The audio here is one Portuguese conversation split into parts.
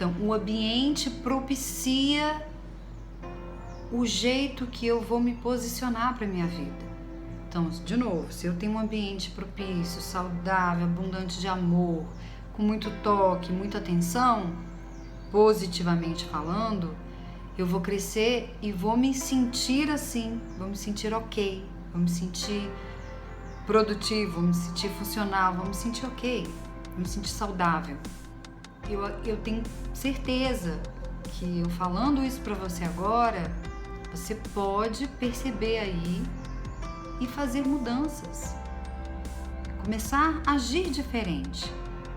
Então, o ambiente propicia o jeito que eu vou me posicionar para minha vida. Então, de novo, se eu tenho um ambiente propício, saudável, abundante de amor, com muito toque, muita atenção, positivamente falando, eu vou crescer e vou me sentir assim, vou me sentir ok, vou me sentir produtivo, vou me sentir funcional, vou me sentir ok, vou me sentir saudável. Eu tenho certeza que eu falando isso para você agora, você pode perceber aí e fazer mudanças. Começar a agir diferente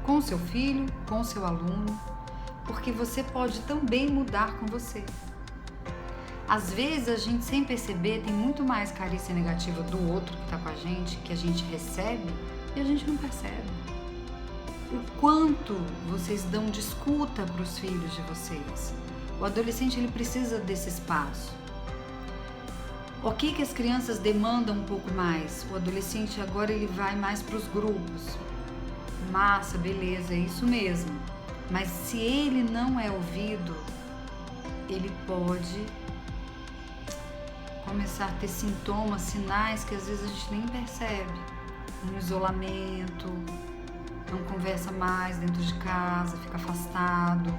com o seu filho, com o seu aluno, porque você pode também mudar com você. Às vezes a gente, sem perceber, tem muito mais carícia negativa do outro que está com a gente, que a gente recebe, e a gente não percebe. O quanto vocês dão de escuta para os filhos de vocês. O adolescente, ele precisa desse espaço. O que as crianças demandam um pouco mais? O adolescente agora ele vai mais para os grupos. Massa, beleza, é isso mesmo. Mas se ele não é ouvido, ele pode começar a ter sintomas, sinais que às vezes a gente nem percebe. Um isolamento, não conversa mais dentro de casa, fica afastado.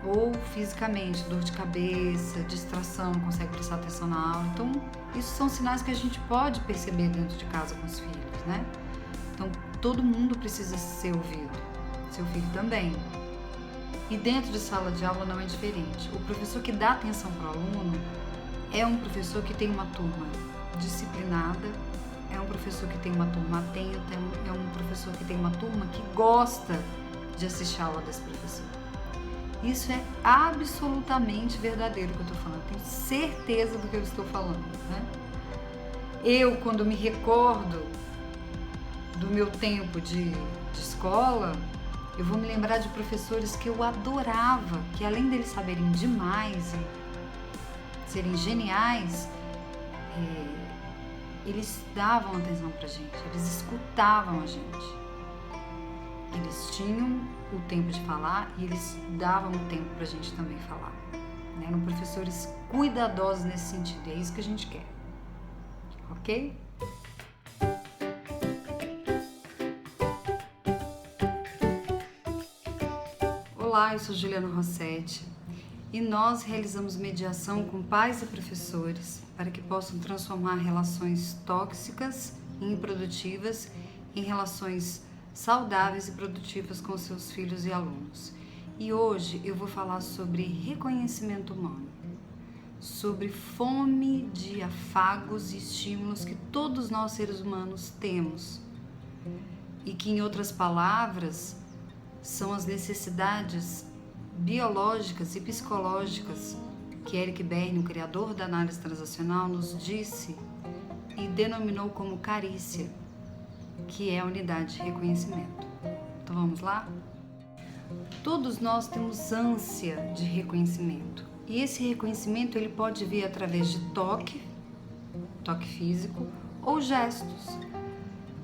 Ou fisicamente, dor de cabeça, distração, não consegue prestar atenção na aula. Então, isso são sinais que a gente pode perceber dentro de casa com os filhos, né? Então, todo mundo precisa ser ouvido, seu filho também. E dentro de sala de aula não é diferente. O professor que dá atenção para o aluno é um professor que tem uma turma disciplinada, é um professor que tem uma turma atenta, é um professor que tem uma turma que gosta de assistir a aula desse professor. Isso é absolutamente verdadeiro que eu estou falando, tenho certeza do que eu estou falando, né? Eu, quando me recordo do meu tempo de escola, eu vou me lembrar de professores que eu adorava, que além deles saberem demais e serem geniais, eles davam atenção pra gente, eles escutavam a gente. Eles tinham o tempo de falar e eles davam o tempo pra gente também falar. Eram professores cuidadosos nesse sentido, é isso que a gente quer. Ok? Olá, eu sou Juliana Rossetti e nós realizamos mediação com pais e professores para que possam transformar relações tóxicas e improdutivas em relações saudáveis e produtivas com seus filhos e alunos. E hoje eu vou falar sobre reconhecimento humano, sobre fome de afagos e estímulos que todos nós seres humanos temos e que, em outras palavras, são as necessidades biológicas e psicológicas que Eric Berne, o criador da análise transacional, nos disse e denominou como carícia, que é a unidade de reconhecimento. Então vamos lá? Todos nós temos ânsia de reconhecimento. E esse reconhecimento ele pode vir através de toque físico ou gestos.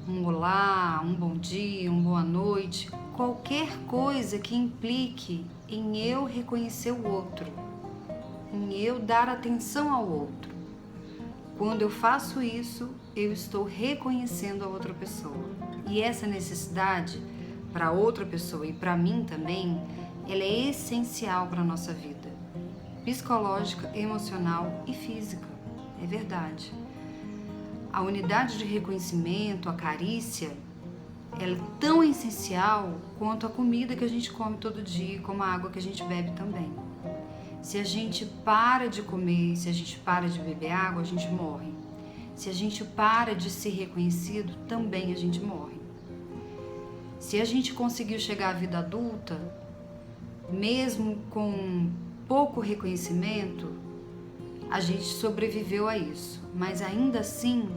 Um olá, um bom dia, uma boa noite, qualquer coisa que implique em eu reconhecer o outro, em eu dar atenção ao outro. Quando eu faço isso, eu estou reconhecendo a outra pessoa. E essa necessidade, para outra pessoa e para mim também, ela é essencial para a nossa vida. Psicológica, emocional e física. É verdade. A unidade de reconhecimento, a carícia, ela é tão essencial quanto a comida que a gente come todo dia, como a água que a gente bebe também. Se a gente para de comer, se a gente para de beber água, a gente morre. Se a gente para de ser reconhecido, também a gente morre. Se a gente conseguiu chegar à vida adulta, mesmo com pouco reconhecimento, a gente sobreviveu a isso. Mas ainda assim,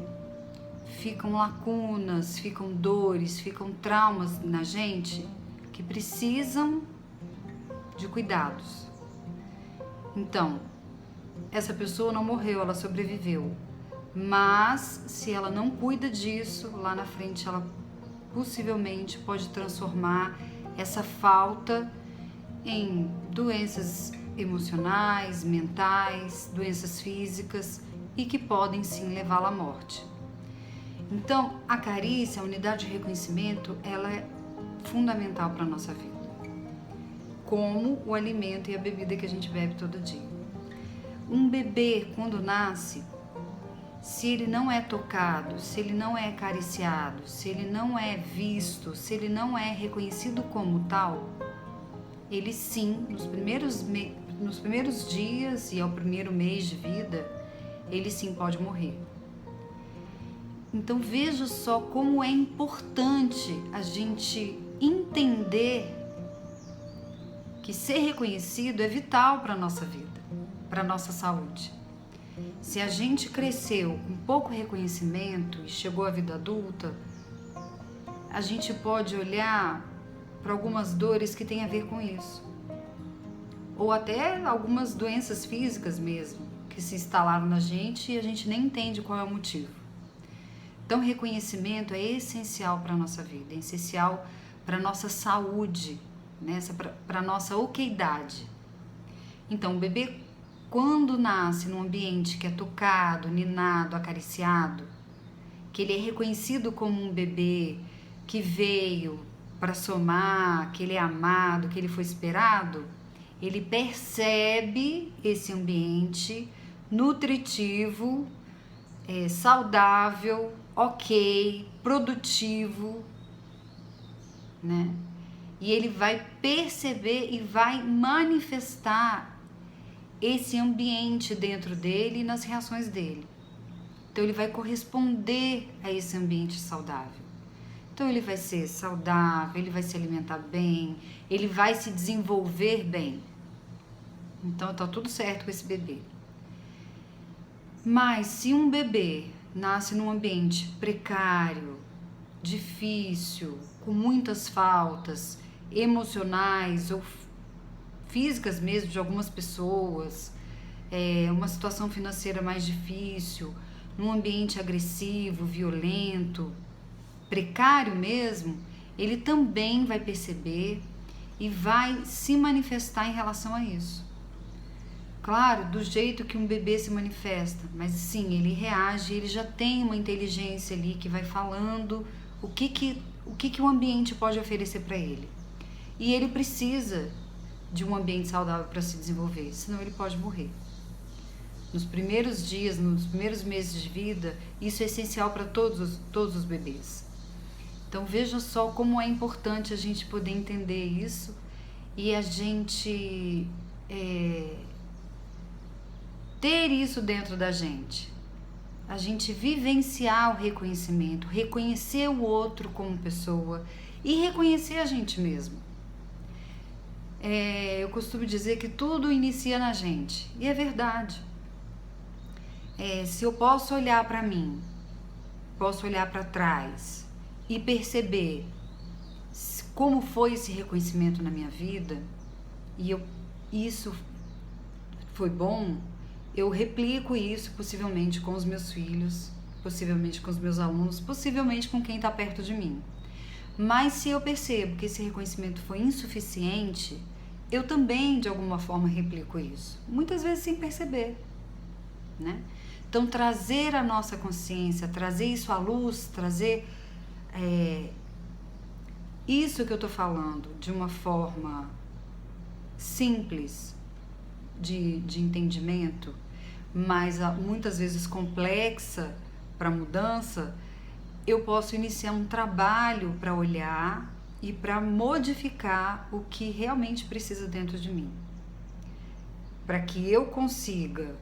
ficam lacunas, ficam dores, ficam traumas na gente que precisam de cuidados. Então, essa pessoa não morreu, ela sobreviveu. Mas, se ela não cuida disso, lá na frente ela possivelmente pode transformar essa falta em doenças emocionais, mentais, doenças físicas e que podem sim levá-la à morte. Então, a carícia, a unidade de reconhecimento, ela é fundamental para a nossa vida, como o alimento e a bebida que a gente bebe todo dia. Um bebê, quando nasce, se ele não é tocado, se ele não é acariciado, se ele não é visto, se ele não é reconhecido como tal, ele sim, nos primeiros dias e ao primeiro mês de vida, ele sim pode morrer. Então veja só como é importante a gente entender que ser reconhecido é vital para a nossa vida, para a nossa saúde. Se a gente cresceu com pouco reconhecimento e chegou à vida adulta, a gente pode olhar para algumas dores que têm a ver com isso. Ou até algumas doenças físicas mesmo, que se instalaram na gente e a gente nem entende qual é o motivo. Então, reconhecimento é essencial para a nossa vida, é essencial para a nossa saúde, né? Para a nossa oquidade. Então, o bebê, quando nasce num ambiente que é tocado, ninado, acariciado, que ele é reconhecido como um bebê que veio para somar, que ele é amado, que ele foi esperado, ele percebe esse ambiente nutritivo, saudável, ok, produtivo, né? E ele vai perceber e vai manifestar esse ambiente dentro dele e nas reações dele. Então ele vai corresponder a esse ambiente saudável. Então ele vai ser saudável, ele vai se alimentar bem, ele vai se desenvolver bem. Então tá tudo certo com esse bebê. Mas se um bebê nasce num ambiente precário, difícil, com muitas faltas emocionais ou físicas mesmo de algumas pessoas, uma situação financeira mais difícil, num ambiente agressivo, violento, precário mesmo, ele também vai perceber e vai se manifestar em relação a isso. Claro, do jeito que um bebê se manifesta, mas sim, ele reage, ele já tem uma inteligência ali que vai falando o que o ambiente pode oferecer para ele. E ele precisa de um ambiente saudável para se desenvolver, senão ele pode morrer. Nos primeiros dias, nos primeiros meses de vida, isso é essencial para todos os bebês. Então veja só como é importante a gente poder entender isso e a gente ter isso dentro da gente. A gente vivenciar o reconhecimento, reconhecer o outro como pessoa e reconhecer a gente mesmo. Eu costumo dizer que tudo inicia na gente, e é verdade. Se eu posso olhar para mim, posso olhar para trás e perceber como foi esse reconhecimento na minha vida, e isso foi bom, eu replico isso possivelmente com os meus filhos, possivelmente com os meus alunos, possivelmente com quem está perto de mim. Mas se eu percebo que esse reconhecimento foi insuficiente, eu também de alguma forma replico isso, muitas vezes sem perceber, né? Então trazer a nossa consciência, trazer isso à luz, trazer isso que eu estou falando de uma forma simples de entendimento, mas muitas vezes complexa para mudança, eu posso iniciar um trabalho para olhar e para modificar o que realmente precisa dentro de mim, para que eu consiga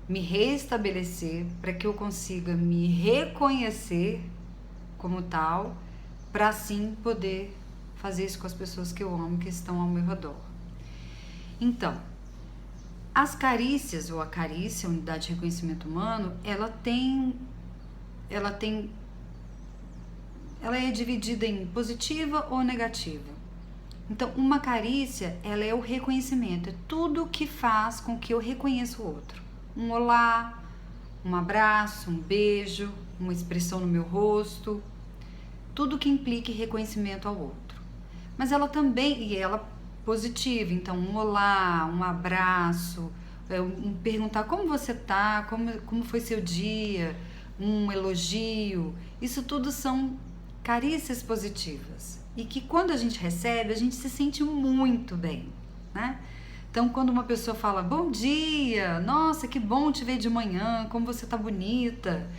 me restabelecer, para que eu consiga me reconhecer como tal, para assim poder fazer isso com as pessoas que eu amo, que estão ao meu redor. Então, as carícias ou a carícia, a unidade de reconhecimento humano, ela é dividida em positiva ou negativa. Então, uma carícia, ela é o reconhecimento, é tudo que faz com que eu reconheça o outro. Um olá, um abraço, um beijo, uma expressão no meu rosto, tudo que implique reconhecimento ao outro. Mas ela também, positiva. Então, um olá, um abraço, perguntar como você tá, como foi seu dia, um elogio. Isso tudo são carícias positivas. E que quando a gente recebe, a gente se sente muito bem, né? Então, quando uma pessoa fala, bom dia, nossa, que bom te ver de manhã, como você tá bonita.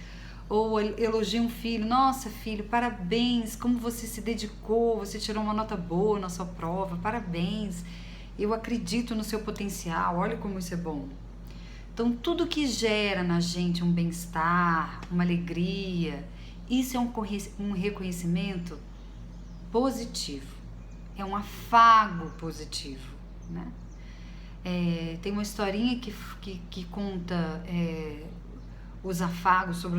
Ou elogia um filho, nossa filho, parabéns, como você se dedicou, você tirou uma nota boa na sua prova, parabéns, eu acredito no seu potencial, olha como isso é bom. Então, tudo que gera na gente um bem-estar, uma alegria, isso é um reconhecimento positivo, é um afago positivo, né? Tem uma historinha que conta os afagos, sobre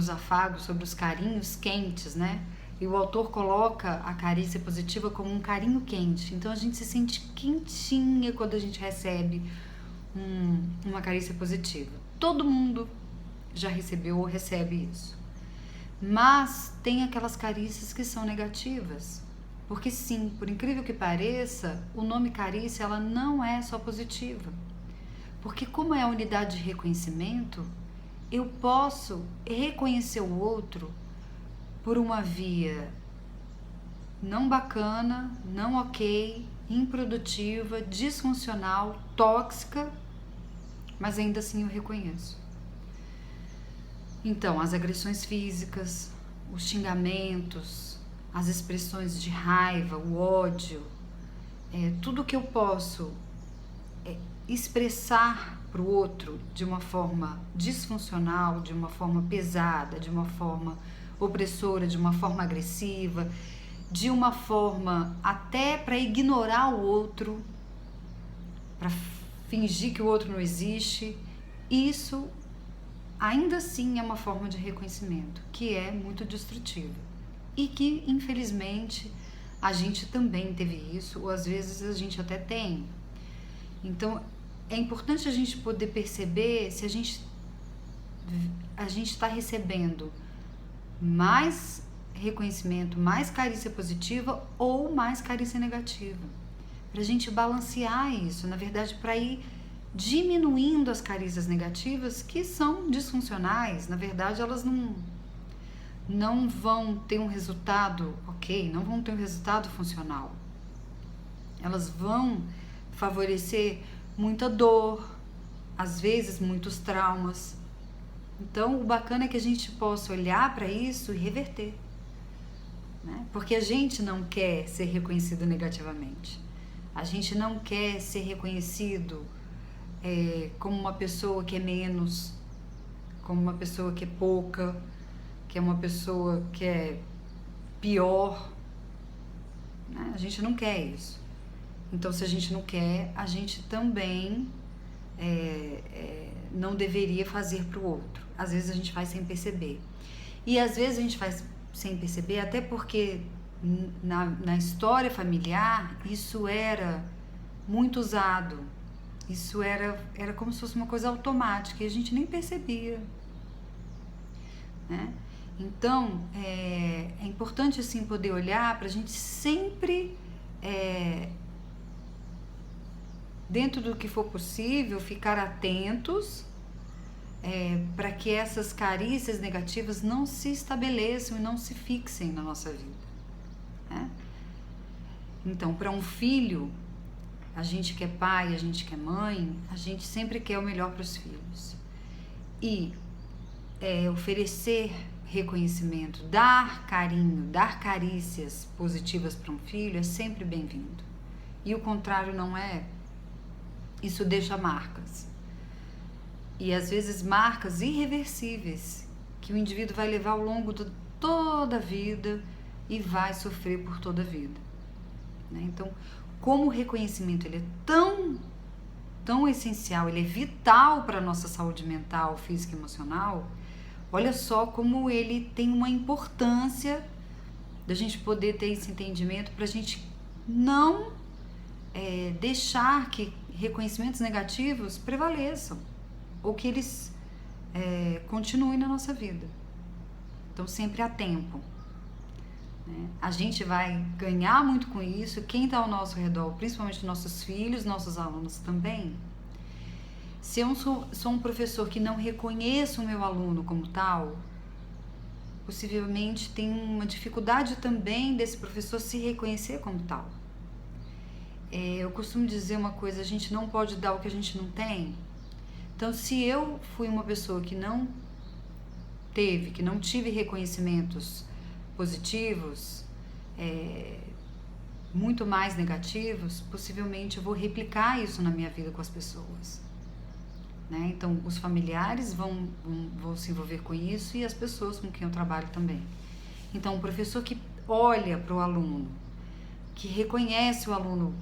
os carinhos quentes, né? E o autor coloca a carícia positiva como um carinho quente. Então a gente se sente quentinha quando a gente recebe uma carícia positiva. Todo mundo já recebeu ou recebe isso. Mas tem aquelas carícias que são negativas. Porque sim, por incrível que pareça, o nome carícia ela não é só positiva. Porque como é a unidade de reconhecimento, eu posso reconhecer o outro por uma via não bacana, não ok, improdutiva, disfuncional, tóxica, mas ainda assim eu reconheço. Então, as agressões físicas, os xingamentos, as expressões de raiva, o ódio, tudo que eu posso expressar para o outro de uma forma disfuncional, de uma forma pesada, de uma forma opressora, de uma forma agressiva, de uma forma até para ignorar o outro, para fingir que o outro não existe, isso ainda assim é uma forma de reconhecimento que é muito destrutiva e que infelizmente a gente também teve isso, ou às vezes a gente até tem. Então é importante a gente poder perceber se a gente está recebendo mais reconhecimento, mais carícia positiva ou mais carícia negativa. Para a gente balancear isso, na verdade, para ir diminuindo as carícias negativas que são disfuncionais. Na verdade, elas não vão ter um resultado ok, não vão ter um resultado funcional. Elas vão favorecer muita dor, às vezes muitos traumas. Então, o bacana é que a gente possa olhar para isso e reverter, né? Porque a gente não quer ser reconhecido negativamente. A gente não quer ser reconhecido como uma pessoa que é menos, como uma pessoa que é pouca, que é uma pessoa que é pior, né? A gente não quer isso. Então, se a gente não quer, a gente também não deveria fazer para o outro. Às vezes a gente faz sem perceber. E às vezes a gente faz sem perceber, até porque na história familiar isso era muito usado. Isso era como se fosse uma coisa automática e a gente nem percebia, né? Então, é importante assim poder olhar para a gente sempre, dentro do que for possível, ficar atentos para que essas carícias negativas não se estabeleçam e não se fixem na nossa vida, né? Então, para um filho, a gente que é pai, a gente que é mãe, a gente sempre quer o melhor para os filhos. E oferecer reconhecimento, dar carinho, dar carícias positivas para um filho é sempre bem-vindo. E o contrário não é. Isso deixa marcas. E às vezes marcas irreversíveis, que o indivíduo vai levar ao longo de toda a vida e vai sofrer por toda a vida, né? Então, como o reconhecimento ele é tão essencial, ele é vital para a nossa saúde mental, física e emocional, olha só como ele tem uma importância da gente poder ter esse entendimento para a gente não deixar que reconhecimentos negativos prevaleçam ou que eles continuem na nossa vida. Então, sempre há tempo. né? A gente vai ganhar muito com isso, quem está ao nosso redor, principalmente nossos filhos, nossos alunos também. Se eu sou um professor que não reconheço o meu aluno como tal, possivelmente tem uma dificuldade também desse professor se reconhecer como tal. Eu costumo dizer uma coisa, a gente não pode dar o que a gente não tem. Então, se eu fui uma pessoa que não tive reconhecimentos positivos, muito mais negativos, possivelmente eu vou replicar isso na minha vida com as pessoas, né? Então, os familiares vão se envolver com isso e as pessoas com quem eu trabalho também. Então, o professor que olha para o aluno, que reconhece o aluno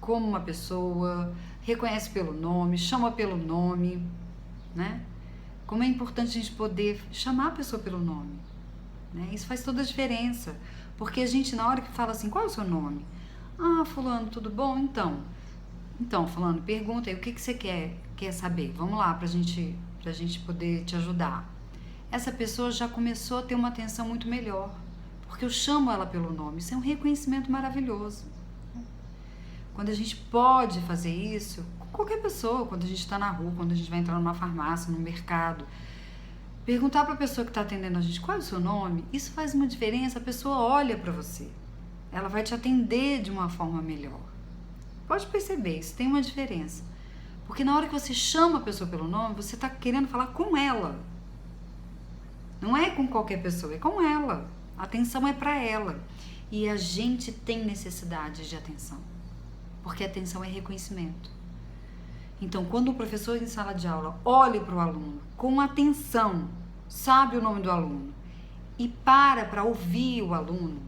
como uma pessoa, reconhece pelo nome, chama pelo nome, né? Como é importante a gente poder chamar a pessoa pelo nome, né? Isso faz toda a diferença, porque a gente, na hora que fala assim, qual é o seu nome? Ah, fulano, tudo bom? Então, fulano, pergunta aí, o que você quer saber? Vamos lá, pra gente poder te ajudar. Essa pessoa já começou a ter uma atenção muito melhor, porque eu chamo ela pelo nome. Isso é um reconhecimento maravilhoso. Quando a gente pode fazer isso, com qualquer pessoa, quando a gente está na rua, quando a gente vai entrar numa farmácia, no mercado, perguntar para a pessoa que está atendendo a gente qual é o seu nome, isso faz uma diferença, a pessoa olha para você, ela vai te atender de uma forma melhor. Pode perceber, isso tem uma diferença, porque na hora que você chama a pessoa pelo nome, você está querendo falar com ela, não é com qualquer pessoa, é com ela, a atenção é para ela, e a gente tem necessidade de atenção, porque atenção é reconhecimento. Então, quando o professor em sala de aula olha para o aluno com atenção, sabe o nome do aluno e para ouvir o aluno,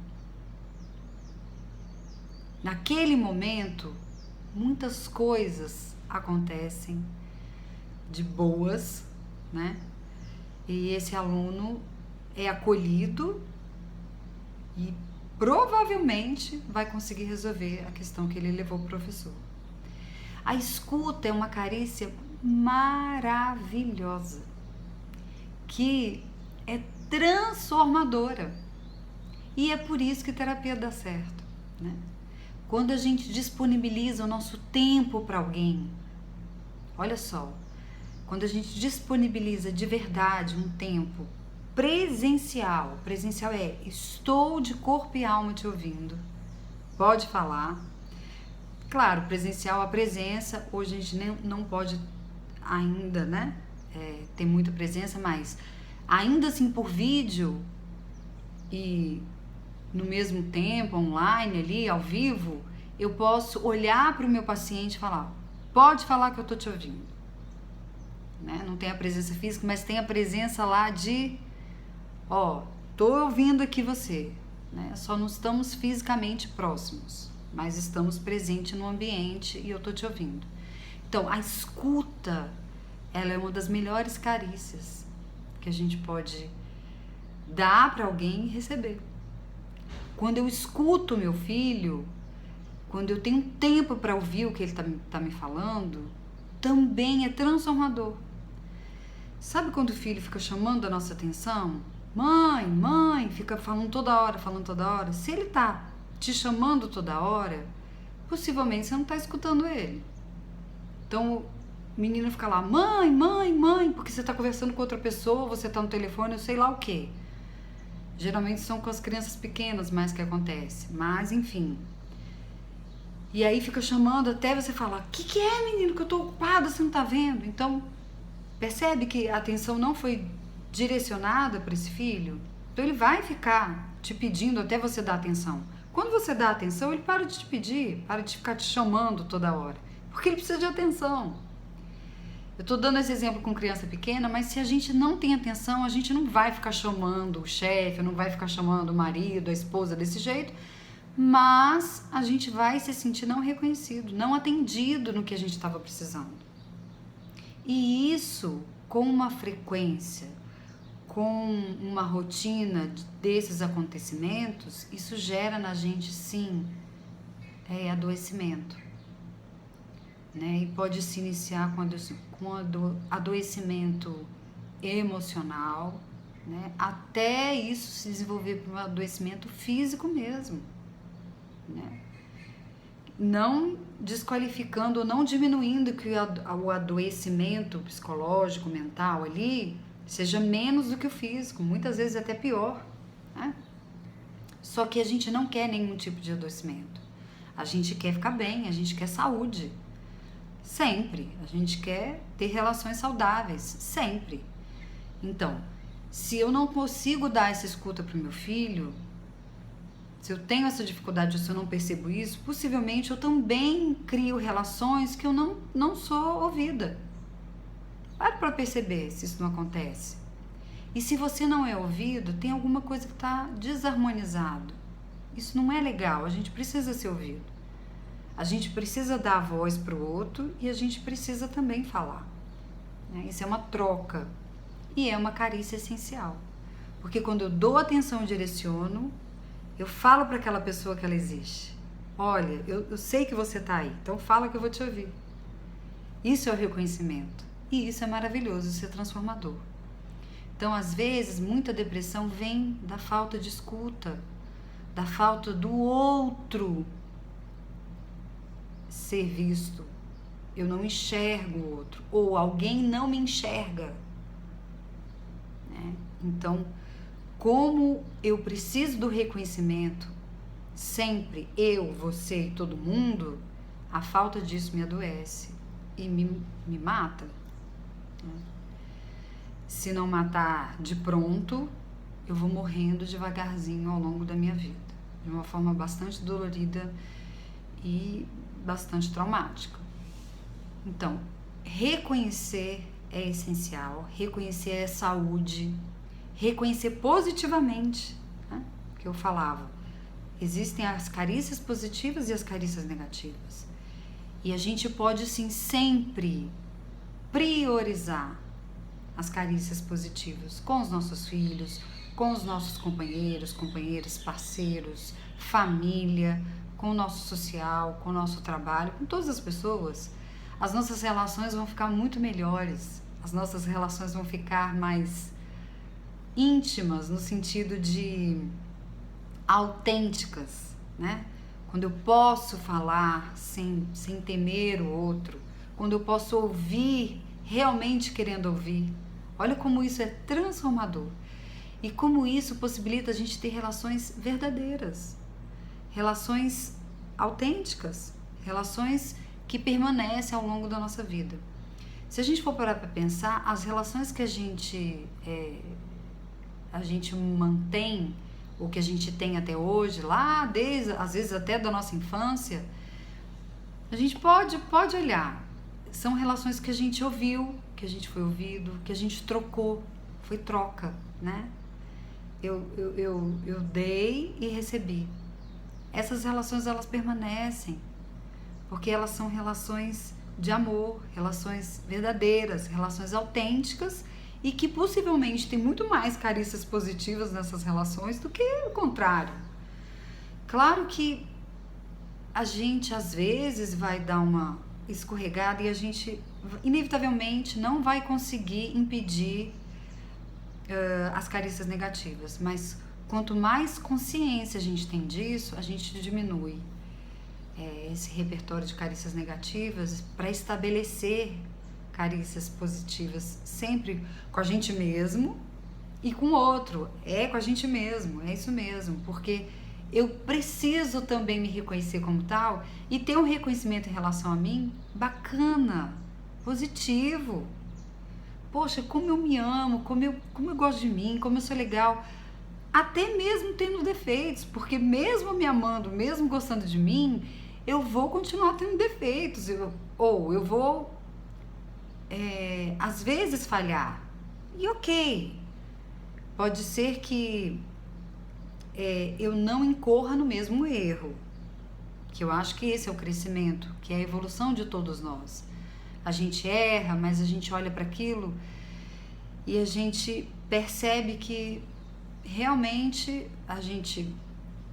naquele momento, muitas coisas acontecem de boas, né? E esse aluno é acolhido e provavelmente vai conseguir resolver a questão que ele levou para o professor. A escuta é uma carícia maravilhosa, que é transformadora. E é por isso que terapia dá certo, né? Quando a gente disponibiliza o nosso tempo para alguém, olha só, quando a gente disponibiliza de verdade um tempo presencial é estou de corpo e alma te ouvindo, pode falar. Claro, presencial, a presença, hoje a gente não pode ainda, né, ter muita presença, mas ainda assim por vídeo e no mesmo tempo, online ali, ao vivo, eu posso olhar para o meu paciente e falar, pode falar que eu tô te ouvindo, né? Não tem a presença física, mas tem a presença lá de, tô ouvindo aqui você, né? Só não estamos fisicamente próximos, mas estamos presentes no ambiente e eu tô te ouvindo. Então, a escuta, ela é uma das melhores carícias que a gente pode dar para alguém e receber. Quando eu escuto meu filho, quando eu tenho tempo para ouvir o que ele tá me falando, também é transformador. Sabe quando o filho fica chamando a nossa atenção? Mãe, fica falando toda hora. Se ele tá te chamando toda hora, possivelmente você não tá escutando ele. Então, o menino fica lá, mãe, porque você tá conversando com outra pessoa, você tá no telefone, eu sei lá o quê. Geralmente são com as crianças pequenas mais que acontece, mas enfim. E aí fica chamando até você falar, o que é, menino, que eu tô ocupada, você não tá vendo? Então, percebe que a atenção não foi direcionada para esse filho? Então ele vai ficar te pedindo até você dar atenção. Quando você dá atenção, ele para de te pedir, para de ficar te chamando toda hora, porque ele precisa de atenção. Eu tô dando esse exemplo com criança pequena, mas se a gente não tem atenção, a gente não vai ficar chamando o chefe, não vai ficar chamando o marido, a esposa desse jeito, mas a gente vai se sentir não reconhecido, não atendido no que a gente estava precisando. E isso, com uma frequência, com uma rotina desses acontecimentos, isso gera na gente, sim, adoecimento, né? E pode se iniciar com adoecimento emocional, né? Até isso se desenvolver para um adoecimento físico mesmo, né? Não desqualificando ou não diminuindo que o adoecimento psicológico, mental ali seja menos do que o físico, muitas vezes até pior, né? Só que a gente não quer nenhum tipo de adoecimento. A gente quer ficar bem, a gente quer saúde. Sempre. A gente quer ter relações saudáveis. Sempre. Então, se eu não consigo dar essa escuta para o meu filho, se eu tenho essa dificuldade ou se eu não percebo isso, possivelmente eu também crio relações que eu não sou ouvida. Para perceber se isso não acontece. E se você não é ouvido, tem alguma coisa que está desarmonizado. Isso não é legal, a gente precisa ser ouvido. A gente precisa dar a voz para o outro e a gente precisa também falar, né? Isso é uma troca e é uma carícia essencial. Porque quando eu dou atenção e direciono, eu falo para aquela pessoa que ela existe. Olha, eu sei que você está aí, então fala que eu vou te ouvir. Isso é o reconhecimento. E isso é maravilhoso, isso é transformador. Então, às vezes, muita depressão vem da falta de escuta, da falta do outro ser visto. Eu não enxergo o outro, ou alguém não me enxerga, né? Então, como eu preciso do reconhecimento, sempre eu, você e todo mundo, a falta disso me adoece e me mata, né? Se não matar de pronto, eu vou morrendo devagarzinho ao longo da minha vida, de uma forma bastante dolorida e bastante traumática. Então, reconhecer é essencial, reconhecer é saúde, reconhecer positivamente, né? Que eu falava, existem as carícias positivas e as carícias negativas. E a gente pode, sim, sempre priorizar as carícias positivas com os nossos filhos, com os nossos companheiros, parceiros, família, com o nosso social, com o nosso trabalho, com todas as pessoas. As nossas relações vão ficar muito melhores, as nossas relações vão ficar mais íntimas, no sentido de autênticas, né? Quando eu posso falar sem temer o outro, quando eu posso ouvir realmente querendo ouvir. Olha como isso é transformador. E como isso possibilita a gente ter relações verdadeiras, relações autênticas, relações que permanecem ao longo da nossa vida. Se a gente for parar para pensar, as relações que a gente mantém, ou que a gente tem até hoje, lá desde, às vezes até da nossa infância, a gente pode olhar. São relações que a gente ouviu, que a gente foi ouvido, que a gente trocou, foi troca, né? Eu dei e recebi. Essas relações, elas permanecem, porque elas são relações de amor, relações verdadeiras, relações autênticas e que possivelmente tem muito mais carícias positivas nessas relações do que o contrário. Claro que a gente às vezes vai dar uma escorregada e a gente inevitavelmente não vai conseguir impedir as carícias negativas, mas quanto mais consciência a gente tem disso, a gente diminui esse repertório de carícias negativas para estabelecer carícias positivas sempre com a gente mesmo e com o outro, com a gente mesmo, é isso mesmo, porque eu preciso também me reconhecer como tal e ter um reconhecimento em relação a mim bacana, positivo. Poxa, como eu me amo, como eu gosto de mim, como eu sou legal, até mesmo tendo defeitos, porque mesmo me amando, mesmo gostando de mim, eu vou continuar tendo defeitos, eu vou às vezes falhar. E ok, pode ser que eu não incorra no mesmo erro, que eu acho que esse é o crescimento, que é a evolução de todos nós. A gente erra, mas a gente olha para aquilo e a gente percebe que realmente a gente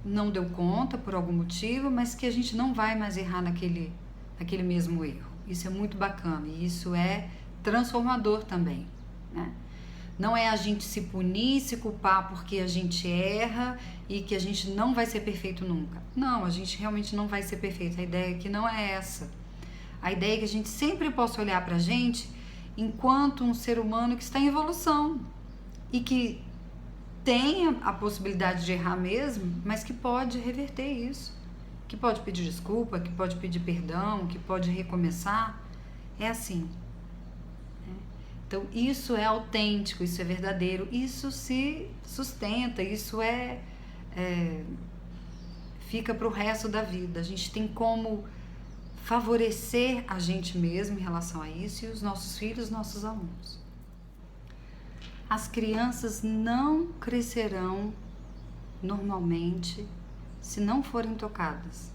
não deu conta por algum motivo, mas que a gente não vai mais errar naquele mesmo erro. Isso é muito bacana e isso é transformador também, né? Não é a gente se punir, se culpar porque a gente erra e que a gente não vai ser perfeito nunca. Não, a gente realmente não vai ser perfeito. A ideia aqui não é essa. A ideia é que a gente sempre possa olhar pra gente enquanto um ser humano que está em evolução e que tem a possibilidade de errar mesmo, mas que pode reverter isso, que pode pedir desculpa, que pode pedir perdão, que pode recomeçar. É assim. Então, isso é autêntico, isso é verdadeiro, isso se sustenta, isso fica para o resto da vida. A gente tem como favorecer a gente mesmo em relação a isso e os nossos filhos, nossos alunos. As crianças não crescerão normalmente se não forem tocadas.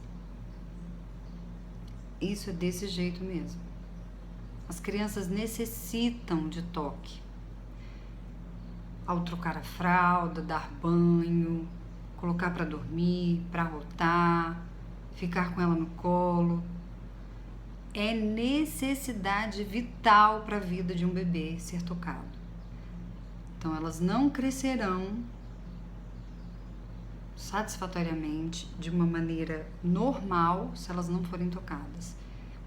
Isso é desse jeito mesmo. As crianças necessitam de toque. Ao trocar a fralda, dar banho, colocar para dormir, para arrotar, ficar com ela no colo. É necessidade vital para a vida de um bebê ser tocado. Então, elas não crescerão satisfatoriamente, de uma maneira normal, se elas não forem tocadas.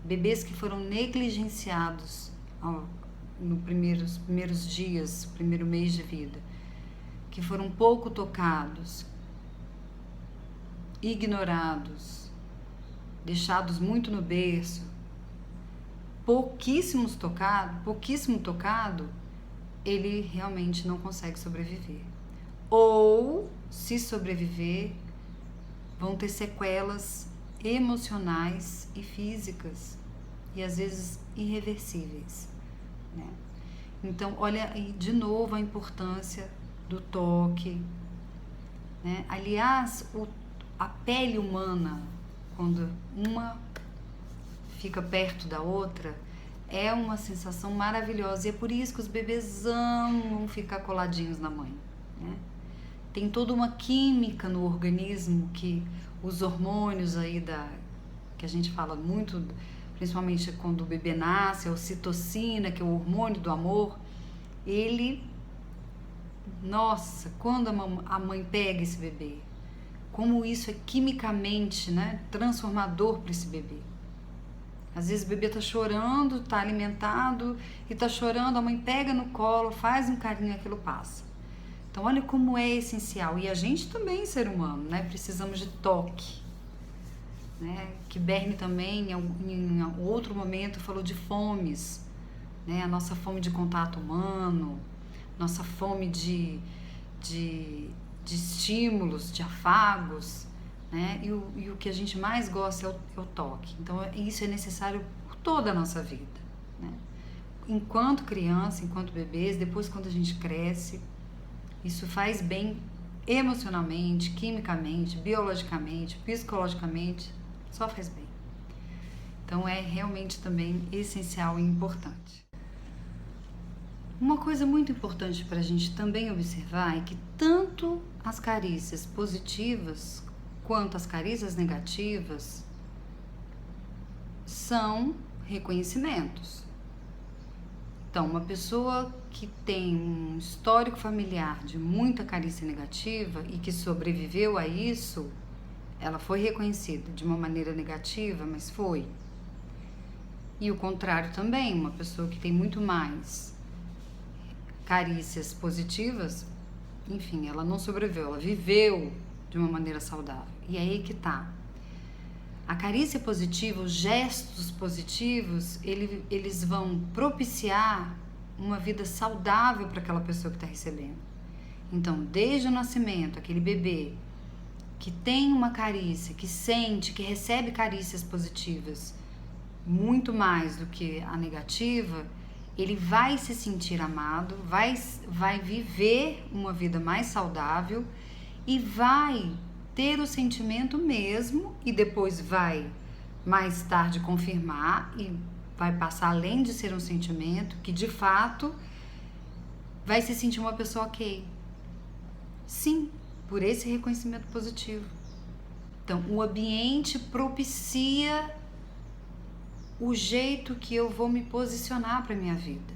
Bebês que foram negligenciados nos primeiros dias, primeiro mês de vida, que foram pouco tocados, ignorados, deixados muito no berço, pouquíssimo tocado, ele realmente não consegue sobreviver. Ou, se sobreviver, vão ter sequelas emocionais e físicas e às vezes irreversíveis, né? Então, olha aí de novo a importância do toque, né? Aliás, a pele humana, quando uma fica perto da outra, é uma sensação maravilhosa e é por isso que os bebês amam ficar coladinhos na mãe, né? Tem toda uma química no organismo que os hormônios aí que a gente fala muito, principalmente quando o bebê nasce, a ocitocina, que é o hormônio do amor, nossa, quando a mãe pega esse bebê, como isso é quimicamente, né, transformador para esse bebê. Às vezes o bebê tá chorando, tá alimentado e tá chorando, a mãe pega no colo, faz um carinho e aquilo passa. Então, olha como é essencial. E a gente também, ser humano, né? Precisamos de toque, né? Que Berne também, em outro momento, falou de fomes, né? A nossa fome de contato humano, nossa fome de estímulos, de afagos, né? E o que a gente mais gosta é o toque. Então, isso é necessário por toda a nossa vida, né? Enquanto criança, enquanto bebês, depois quando a gente cresce, isso faz bem emocionalmente, quimicamente, biologicamente, psicologicamente, só faz bem. Então é realmente também essencial e importante. Uma coisa muito importante para a gente também observar é que tanto as carícias positivas quanto as carícias negativas são reconhecimentos. Então, uma pessoa que tem um histórico familiar de muita carícia negativa e que sobreviveu a isso, ela foi reconhecida de uma maneira negativa, mas foi. E o contrário também, uma pessoa que tem muito mais carícias positivas, enfim, ela não sobreviveu, ela viveu de uma maneira saudável. E é aí que tá. A carícia positiva, os gestos positivos, eles vão propiciar uma vida saudável para aquela pessoa que está recebendo. Então, desde o nascimento, aquele bebê que tem uma carícia, que sente, que recebe carícias positivas, muito mais do que a negativa, ele vai se sentir amado, vai viver uma vida mais saudável e vai ter o sentimento mesmo, e depois vai mais tarde confirmar e vai passar além de ser um sentimento, que de fato vai se sentir uma pessoa ok. Sim, por esse reconhecimento positivo. Então, o ambiente propicia o jeito que eu vou me posicionar para minha vida.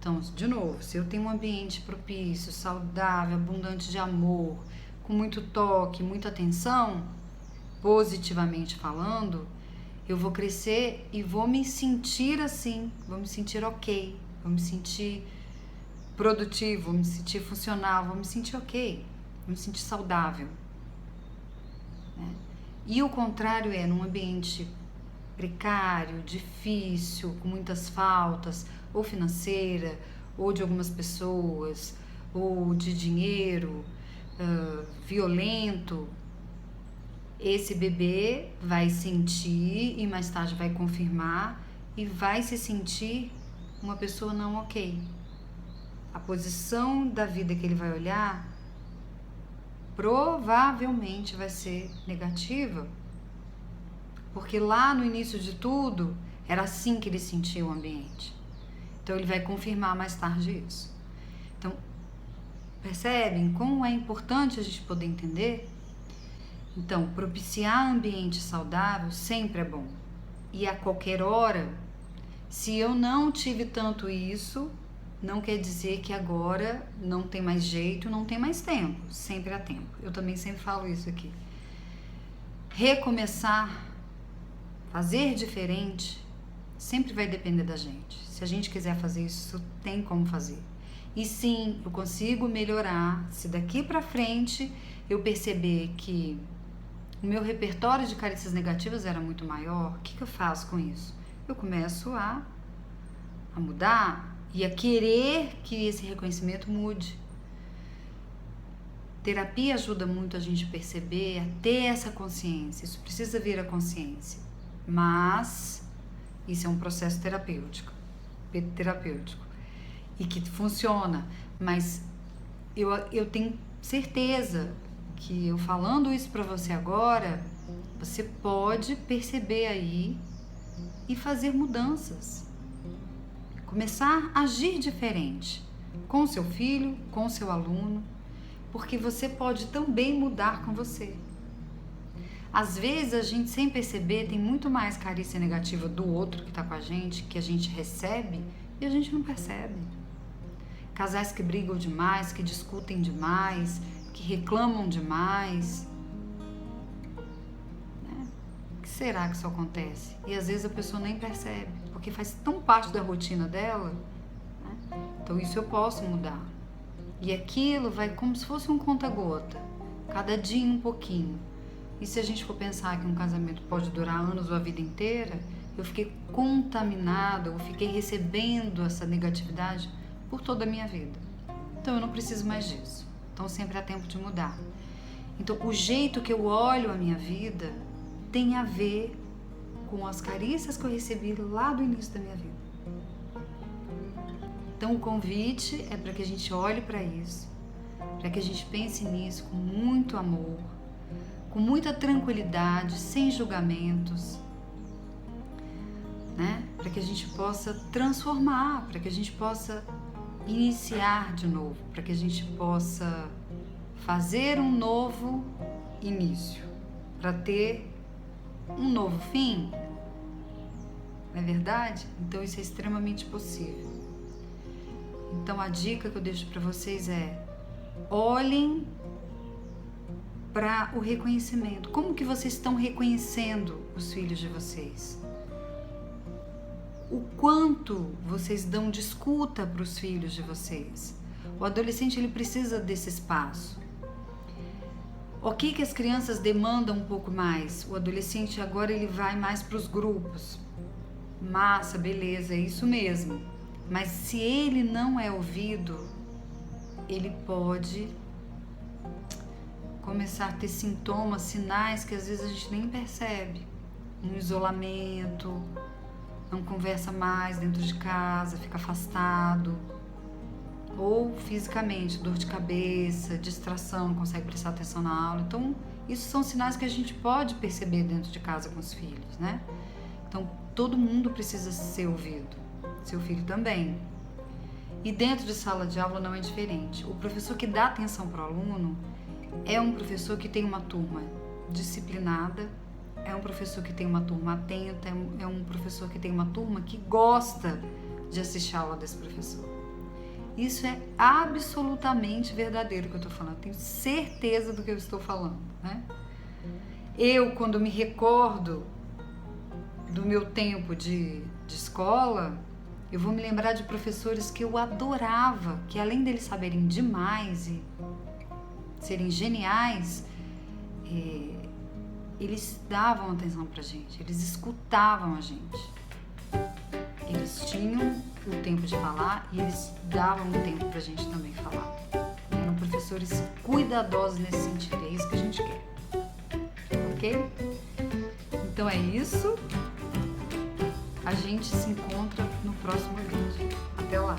Então, de novo, se eu tenho um ambiente propício, saudável, abundante de amor, com muito toque, muita atenção, positivamente falando, eu vou crescer e vou me sentir assim, vou me sentir ok, vou me sentir produtivo, vou me sentir funcional, vou me sentir ok, vou me sentir saudável, né? E o contrário é num ambiente precário, difícil, com muitas faltas, ou financeira, ou de algumas pessoas, ou de dinheiro, violento, esse bebê vai sentir e mais tarde vai confirmar e vai se sentir uma pessoa não ok. A posição da vida que ele vai olhar provavelmente vai ser negativa, porque lá no início de tudo era assim que ele sentia o ambiente. Então ele vai confirmar mais tarde isso. Então, percebem como é importante a gente poder entender? Então, propiciar ambiente saudável sempre é bom. E a qualquer hora, se eu não tive tanto isso, não quer dizer que agora não tem mais jeito, não tem mais tempo. Sempre há tempo. Eu também sempre falo isso aqui. Recomeçar, fazer diferente, sempre vai depender da gente. Se a gente quiser fazer isso, tem como fazer. E sim, eu consigo melhorar se daqui pra frente eu perceber que o meu repertório de carícias negativas era muito maior. O que eu faço com isso? Eu começo a mudar e a querer que esse reconhecimento mude. Terapia ajuda muito a gente perceber, a ter essa consciência. Isso precisa vir à consciência. Mas isso é um processo terapêutico e que funciona. Mas eu tenho certeza que eu falando isso para você agora, você pode perceber aí e fazer mudanças. Começar a agir diferente com o seu filho, com o seu aluno, porque você pode também mudar com você. Às vezes a gente, sem perceber, tem muito mais carícia negativa do outro que está com a gente, que a gente recebe e a gente não percebe. Casais que brigam demais, que discutem demais, que reclamam demais. Né? O que será que isso acontece? E às vezes a pessoa nem percebe, porque faz tão parte da rotina dela. Né? Então isso eu posso mudar. E aquilo vai como se fosse um conta-gota, cada dia um pouquinho. E se a gente for pensar que um casamento pode durar anos ou a vida inteira, eu fiquei contaminada, eu fiquei recebendo essa negatividade por toda a minha vida. Então eu não preciso mais disso. Então sempre há tempo de mudar. Então o jeito que eu olho a minha vida tem a ver com as carícias que eu recebi lá do início da minha vida. Então o convite é para que a gente olhe para isso, para que a gente pense nisso com muito amor, com muita tranquilidade, sem julgamentos, né? Para que a gente possa transformar, para que a gente possa iniciar de novo, para que a gente possa fazer um novo início, para ter um novo fim. Não é verdade? Então isso é extremamente possível. Então a dica que eu deixo para vocês é: olhem para o reconhecimento. Como que vocês estão reconhecendo os filhos de vocês? O quanto vocês dão de escuta para os filhos de vocês? O adolescente, ele precisa desse espaço. O que as crianças demandam um pouco mais? O adolescente agora ele vai mais para os grupos. Massa, beleza, é isso mesmo. Mas se ele não é ouvido, ele pode começar a ter sintomas, sinais que às vezes a gente nem percebe. Um isolamento, não conversa mais dentro de casa, fica afastado. Ou fisicamente, dor de cabeça, distração, não consegue prestar atenção na aula. Então, isso são sinais que a gente pode perceber dentro de casa com os filhos, né? Então, todo mundo precisa ser ouvido. Seu filho também. E dentro de sala de aula não é diferente. O professor que dá atenção para o aluno é um professor que tem uma turma disciplinada, é um professor que tem uma turma atenta, é um professor que tem uma turma que gosta de assistir a aula desse professor. Isso é absolutamente verdadeiro que eu estou falando. Tenho certeza do que eu estou falando, né? Eu, quando me recordo do meu tempo de escola, eu vou me lembrar de professores que eu adorava, que além deles saberem demais e serem geniais, eles davam atenção pra gente, eles escutavam a gente. Eles tinham o tempo de falar e eles davam o tempo pra gente também falar. Eram professores cuidadosos nesse sentido, é isso que a gente quer. Ok? Então é isso. A gente se encontra no próximo vídeo. Até lá!